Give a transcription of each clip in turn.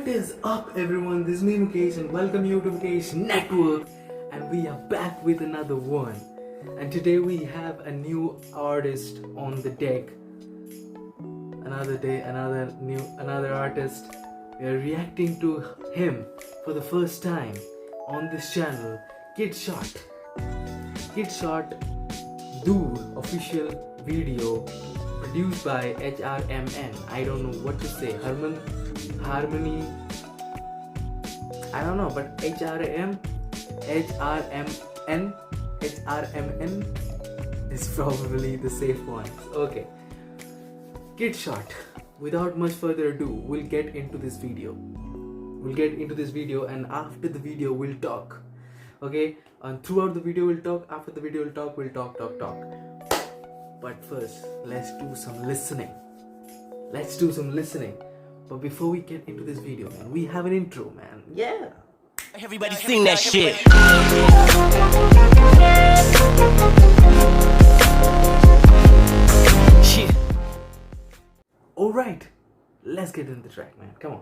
What is up, everyone? This is me Mukesh and welcome you to Mukesh Network, and we are back with another one. And today we have a new artist on the deck. Another day, another artist. We are reacting to him for the first time on this channel, Kid Shot. Kid Shot Dur official video produced by HRMN. I don't know what to say. Harmony. I don't know, but HRMN is probably the safe one. Okay. Kid Shot. Without much further ado, we'll get into this video. And after the video we'll talk. Okay? And throughout the video we'll talk. After the video we'll talk. But first, let's do some listening. But before we get into this video, man, we have an intro, man. Yeah. Everybody sing that shit. Shit. Alright, let's get into the track, man. Come on.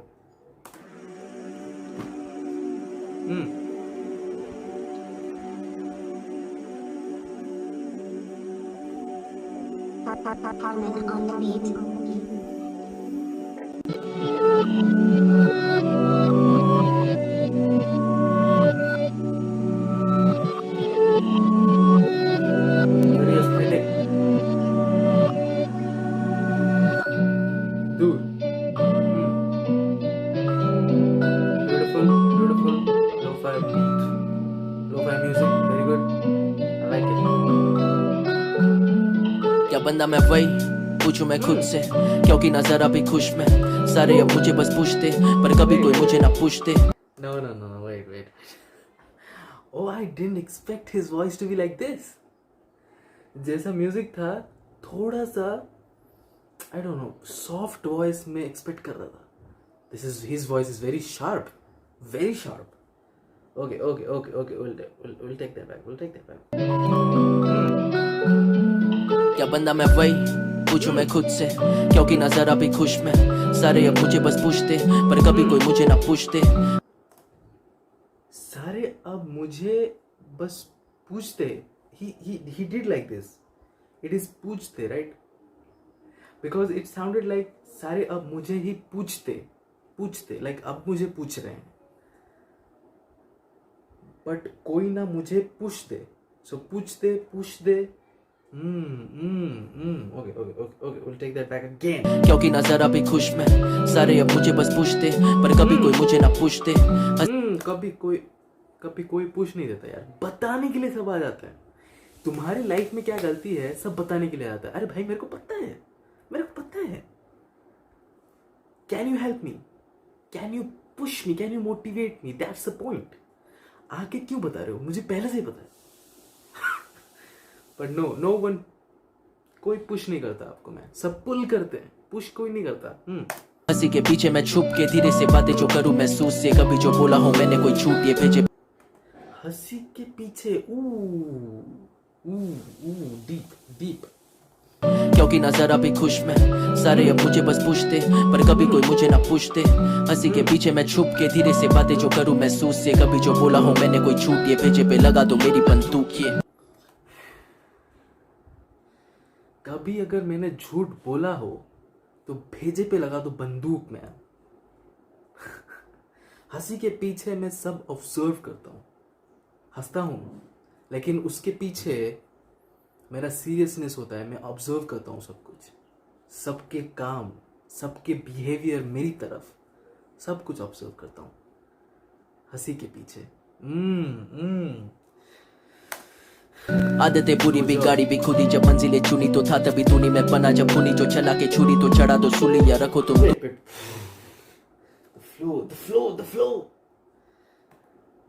Harmon on the beat. Very aesthetic. Dude. Beautiful. Lo-fi beat. Lo-fi music. Very good. I like it. क्या बंदा मैं वही पूछूं मैं खुद से क्योंकि नजर अभी खुश में सारे अब मुझे बस पूछते पर कभी कोई मुझे ना पूछते. No, wait. Oh, I didn't expect his voice to be like this. जैसा म्यूजिक था थोड़ा सा I don't know soft voice में expect कर रहा था. His voice is very sharp. Okay. We'll take that back. क्या बंदा मैं वही पूछूं मैं खुद से क्योंकि नजर अभी खुश में सारे अब मुझे बस पूछते पर कभी कोई मुझे ना पूछते. सारे अब मुझे बस पूछते. He did like this. It is पूछते, right? Because it sounded like सारे अब मुझे ही पूछते like अब मुझे पूछ रहे हैं. But कोई ना मुझे पूछते. So पूछते. Okay. We'll take that back again. क्योंकि नजर अभी खुश में सारे अब मुझे बस पूछते पर कभी कोई मुझे ना पूछते. कभी कोई पूछ नहीं देता यार. बताने के लिए सब आ जाता है. तुम्हारी लाइफ में क्या गलती है सब बताने के लिए आता है. अरे भाई मेरे को पता है. Can you help me? Can you push me? Can you motivate me? That's the point. आगे क्यों बता रहे हो? मुझे पहले से ही पता है. But no one. कोई पुश नहीं करता आपको. मैं सब पुल करते हैं. पुश कोई नहीं करता. हंसी के पीछे मैं छुप के धीरे से बातें जो करूं महसूस से कभी जो बोला हूं मैंने कोई छूट ये भेजे. हंसी के पीछे डीप. क्योंकि नजर अभी खुश में सारे अब मुझे बस पूछते पर कभी कोई मुझे ना पूछते. हंसी के पीछे मैं छुप के धीरे से बातें जो करूं महसूस से कभी जो बोला हूं मैंने कोई छूट ये भेजे पे लगा दो मेरी बंदूक ये. कभी अगर मैंने झूठ बोला हो तो भेजे पे लगा दो बंदूक में. हंसी के पीछे मैं सब ऑब्जर्व करता हूँ. हंसता हूँ लेकिन उसके पीछे मेरा सीरियसनेस होता है. मैं ऑब्जर्व करता हूँ सब कुछ, सबके काम, सबके बिहेवियर, मेरी तरफ सब कुछ ऑब्जर्व करता हूँ हंसी के पीछे. आदतें बुरी भी गाड़ी भी खुदी जब मंजिलें चुनी तो था तभी तूनी मैं बना जब खूनी जो चला के छुरी तो चढ़ा दो सुली या रखो तुम.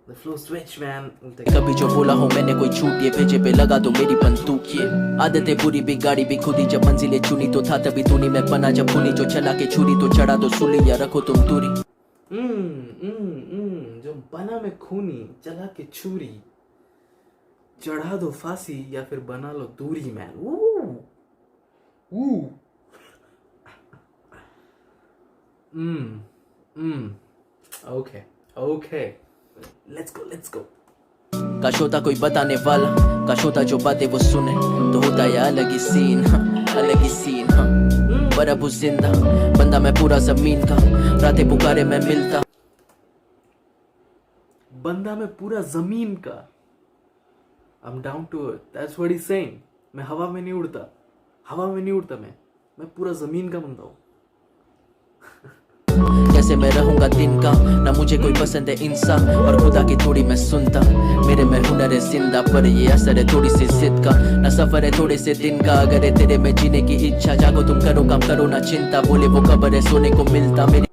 The flow switch, man. कभी जो बोला हूं मैंने कोई छूट ये भेजे पे लगा दो मेरी बंदूक ये. आदतें बुरी भी गाड़ी भी खुदी जब मंजिलें चुनी तो था तभी तूनी मैं बना जब खूनी जो चला के छुरी तो चढ़ा दो सुली या रखो तुम दूरी. जो बना मैं खूनी चला के छुरी चढ़ा दो फांसी या फिर बना लो दूरी. Man Okay, okay. Let's go. काश होता कोई बताने वाला, काश होता जो बातें वो सुने, तो होता ये अलग ही सीन, अलग ही सीन। पर अब उस जिंदा बंदा मैं पूरा जमीन का, रातें पुकारे मैं मिलता, बंदा मैं पूरा जमीन का। I'm down to earth. That's what he's saying. मैं हवा में नहीं उड़ता, हवा में नहीं उड़ता मैं पूरा जमीन का बंदा हूँ। कैसे मैं रहूंगा दिन का, ना मुझे कोई पसंद है इंसान, और खुदा की थोड़ी मैं सुनता, मेरे में हुनर है जिंदा, पर ये असर है थोड़ी सी जिद का, ना सफर है थोड़े से दिन का, अगर है तेरे में जीने की इच्छा, जागो तुम करो काम करो ना चिंता, बोले वो कब्र है सोने को मिलता मेरे।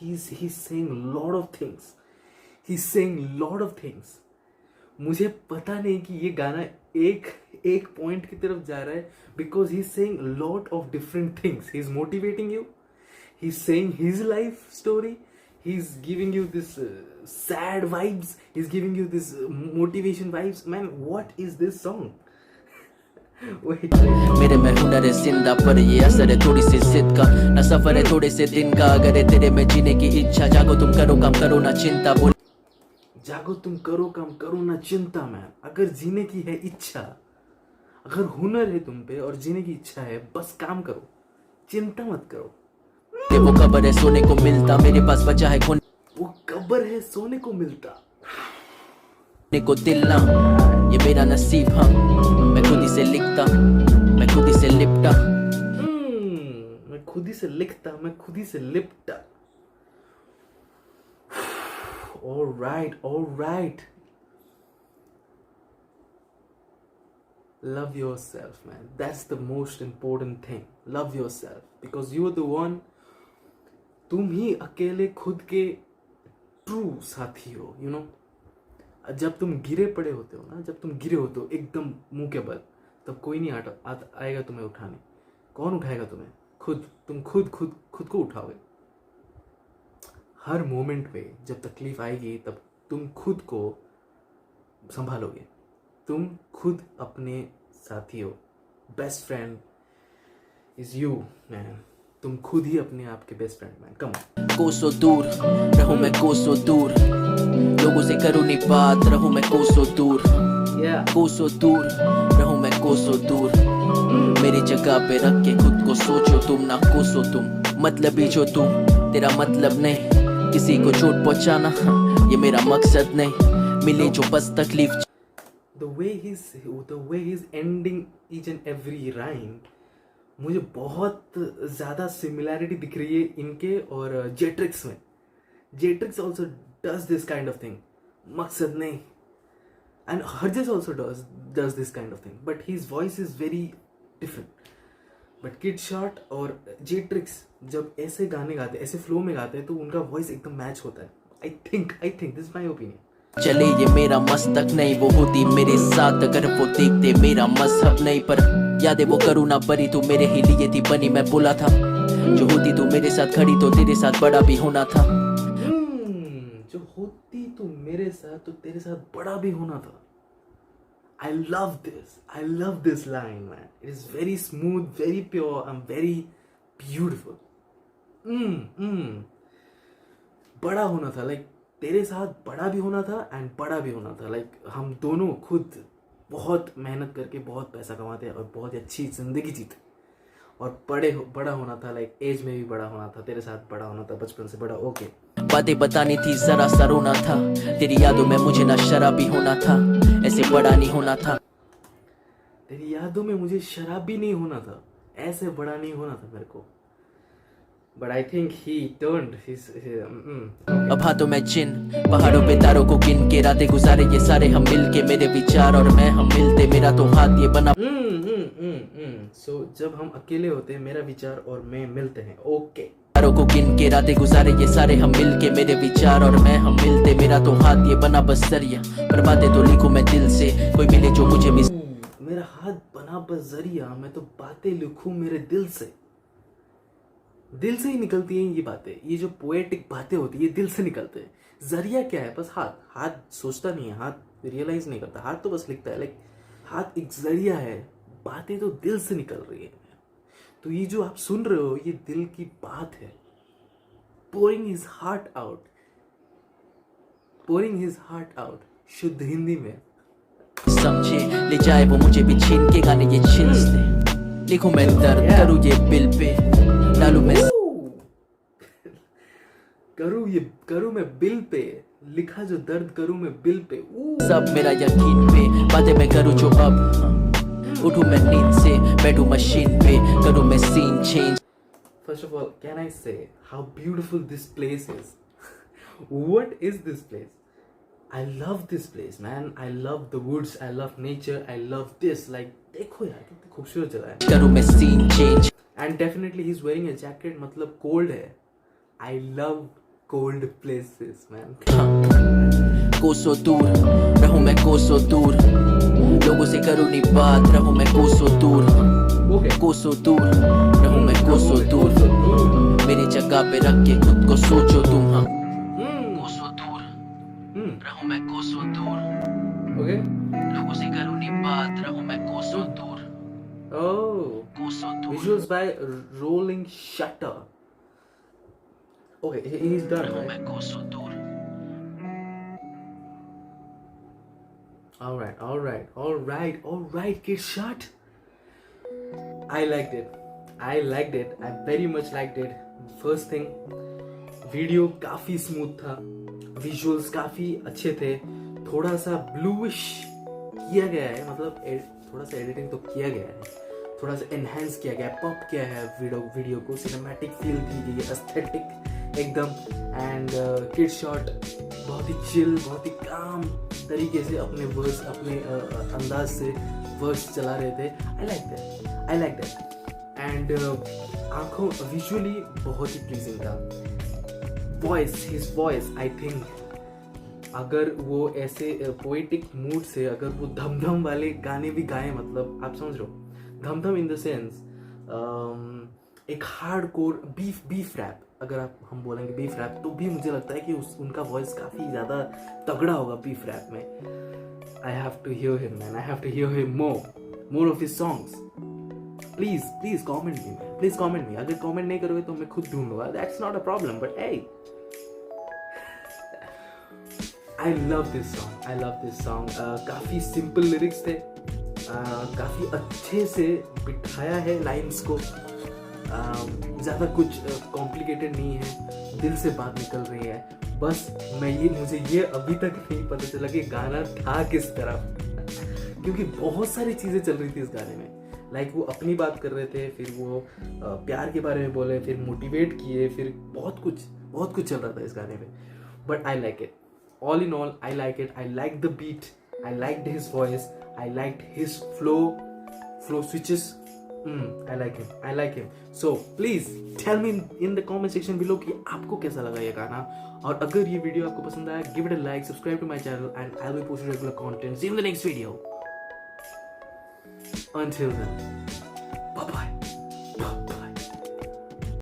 He's saying lot of things. He's saying lot of things. मुझे पता नहीं कि ये गाना एक पॉइंट की तरफ जा रहा है, because he's saying lot of different things. He's motivating you. He's saying his life story. He's giving you this sad vibes. He's giving you this motivation vibes. Man, what is this song? Wait. मेरे में हुनर है जिंदा, पर ये असर है थोड़ी सी जिद का, ना सफर है थोड़े से दिन का, अगर है तेरे में जीने की इच्छा, जागो तुम करो काम करो ना चिंता, बोले जागो तुम करो काम करो ना चिंता। मैन, अगर जीने की है इच्छा, अगर हुनर है तुम पे और जीने की इच्छा है, बस काम करो, चिंता मत करो। वो कब्र है सोने को मिलता, मेरे पास बचा है खोने वो कब्र है सोने को मिलता को दिल ना, ये मेरा नसीब, हाँ मैं खुद ही से लिखता, मैं खुद ही से लिपटा, मैं खुद ही से लिखता, मैं खुद ही से लिपटा। All right. Love yourself, man. That's the most important thing. Love yourself, because you are the one. तुम ही अकेले खुद के ट्रू साथी हो, you know. जब तुम गिरे पड़े होते हो ना, जब तुम गिरे होते हो एकदम मुंह के बल, तब कोई नहीं आएगा तुम्हें उठाने। कौन उठाएगा तुम्हें? खुद। तुम खुद को उठाओगे। हर मोमेंट पे जब तकलीफ आएगी, तब तुम खुद को संभालोगे। तुम खुद अपने साथी हो। Best friend is you, man. तुम खुद ही अपने आप के बेस्ट फ्रेंड, मैन। कम कोसों दूर रहूं मैं, कोसों दूर लोगों से करूं नहीं बात, रहूं मैं कोसों दूर, कोसों दूर रहूं मैं, कोसों दूर, मेरी जगह पे रख के खुद को सोचो तुम, ना कोसो तुम, मतलब ही जो तुम, तेरा मतलब नहीं किसी को चोट पहुंचाना, ये मेरा मकसद नहीं, मिले जो बस तकलीफ। the way he's ending each and every rhyme, मुझे बहुत ज़्यादा सिमिलैरिटी दिख रही है इनके और जेट्रिक्स में। जेट्रिक्स also does this kind of thing, मकसद नहीं, एंड हरजेस also does this kind of thing, but his voice is very different. But किड शॉट और जेट्रिक्स जब ऐसे गाने गाते, ऐसे फ्लो में गाते हैं, तो उनका वॉइस एकदम मैच होता है। I think this my opinion. चले ये मेरा मस्तक नहीं, वो होती मेरे साथ अगर वो देखते मेरा मजहब नहीं, पर यादें वो करूँ ना परी, तू मेरे ही लिए थी बनी, मैं बोला था जो होती तू मेरे साथ खड़ी तो तेरे साथ बड़ा भी होना था, जो होती तू मेरे साथ तो तेरे साथ बड़ा भी होना था। I love this line, man. It is very smooth, very pure, and very beautiful. बड़ा होना था, like तेरे साथ बड़ा भी होना था एंड बड़ा भी होना था। लाइक हम दोनों खुद बहुत मेहनत करके बहुत पैसा कमाते हैं और बहुत अच्छी जिंदगी जीते, और बड़ा होना था, लाइक एज में भी बड़ा होना था, तेरे साथ बड़ा होना था, बचपन से बड़ा। ओके, बातें बतानी थी जरा सा रोना था, तेरी यादों में मुझे ना शराबी होना था, ऐसे बड़ा नहीं होना था, तेरी यादों में मुझे शराबी नहीं होना था, ऐसे बड़ा नहीं होना था मेरे को। But I think he turned his अब हाथों में जिन पहाड़ों पे तारों को गिन के रातें गुजारे ये सारे हम मिल के, मेरे विचार और मैं हम मिलते, मेरा तो हाथ ये बना। So जब हम अकेले होते हैं, मेरा विचार और मैं मिलते हैं। ओके, तारों को गिन के रातें गुजारे ये सारे हम मिल के, मेरे विचार और मैं हम मिलते, मेरा तो हाथ ये बना बस जरिया, पर बातें तो लिखूं मैं दिल से, कोई मिले जो मुझे मिस। मेरा हाथ बना बस जरिया, मैं तो बातें लिखूं मेरे दिल से। दिल से ही निकलती हैं ये बातें, ये जो पोएटिक बातें होती है ये दिल से निकलते हैं। जरिया क्या है? बस हाथ सोचता नहीं है, हाथ रियलाइज नहीं करता, हाथ तो बस लिखता है। लाइक हाथ एक जरिया है, बातें तो दिल से निकल रही है। तो ये जो आप सुन रहे हो, ये दिल की बात है, pouring his heart out शुद्ध हिंदी में. समझे ले जाए वो मुझे भी छीन के गाने ये चिल्स दे लिखूं मैं दर्द करूं ये बिल पे डालूं मैं करूं मैं बिल पे लिखा जो दर्द करूं मैं बिल पे. सब मेरा यकीन पे बातें मैं करूं जो अब उठूं मैं नींद से बैठूं मशीन पे करूं मैं scene change. First of all, can I say how beautiful this place is? What is this place? I love this place, man. I love the woods. I love nature. I love this. Like, देखो यार कितनी खूबसूरत जगह है. करूं मैं scene change. And definitely he's wearing a jacket. मतलब cold है. I love cold places, man. कोसों दूर रहूं मैं कोसों दूर लोगों से करूं नहीं बात रहूं मैं कोसों दूर. Okay. कोसों दूर रहूं मैं कोसों दूर मेरी जगह पे रख के खुद को सोचो तुम. हाँ कोसों दूर रहूं मैं कोसों दूर Okay. लोगों से करूं नहीं बात रहूं मैं कोसों दूर. Oh. कोसों दूर Visuals by Rolling Shutter. Okay, he's done. रहूं Right? मैं कोसों दूर. All right, Kid Shot. I liked it. I very much liked it. First thing, video काफी स्मूथ था, विजुअल्स काफी अच्छे थे, थोड़ा सा ब्लूइश किया गया है, मतलब थोड़ा सा एडिटिंग तो किया गया है, थोड़ा सा एनहेंस किया गया है, पॉप किया है वीडियो को, सिनेमैटिक फील दी गई है, एस्थेटिक एकदम. एंड किड शॉट बहुत ही चिल, बहुत ही काम तरीके से अपने वर्स अपने अंदाज से वर्स चला रहे थे. I like that. एंड आंखों विजुअली बहुत ही प्लीजिंग था. हिज वॉइस आई थिंक अगर वो ऐसे पोएटिक मूड से अगर वो धम वाले गाने भी गाए, मतलब आप समझ रहे हो, धम इन द सेंस एक हार्डकोर बीफ रैप, अगर हम बोलेंगे बीफ रैप, तो भी मुझे लगता है कि उनका वॉइस काफ़ी ज़्यादा तगड़ा होगा बीफ रैप में. I have to hear him man, I have to hear him more of his songs. Please comment me. अगर कमेंट नहीं करोगे तो मैं खुद ढूंढूंगा, that's not a problem, but hey, I love this song. काफ़ी simple lyrics थे, काफ़ी अच्छे से बिठाया है लाइन्स को, ज़्यादा कुछ कॉम्प्लिकेटेड नहीं है, दिल से बात निकल रही है. बस मुझे ये अभी तक नहीं पता चला कि गाना था किस तरफ, क्योंकि बहुत सारी चीज़ें चल रही थी इस गाने में. लाइक वो अपनी बात कर रहे थे, फिर वो प्यार के बारे में बोले, फिर मोटिवेट किए, फिर बहुत कुछ चल रहा था इस गाने में. But I like it. All in all, I like it. I like the beat. I liked his voice. I liked his flow switches. I like him. So please tell me in the comment section below कि आपको कैसा लगा ये गाना. और अगर ये video आपको पसंद आया, give it a like, subscribe to my channel, and I'll be posting regular content. See you in the next video. Until then, bye bye.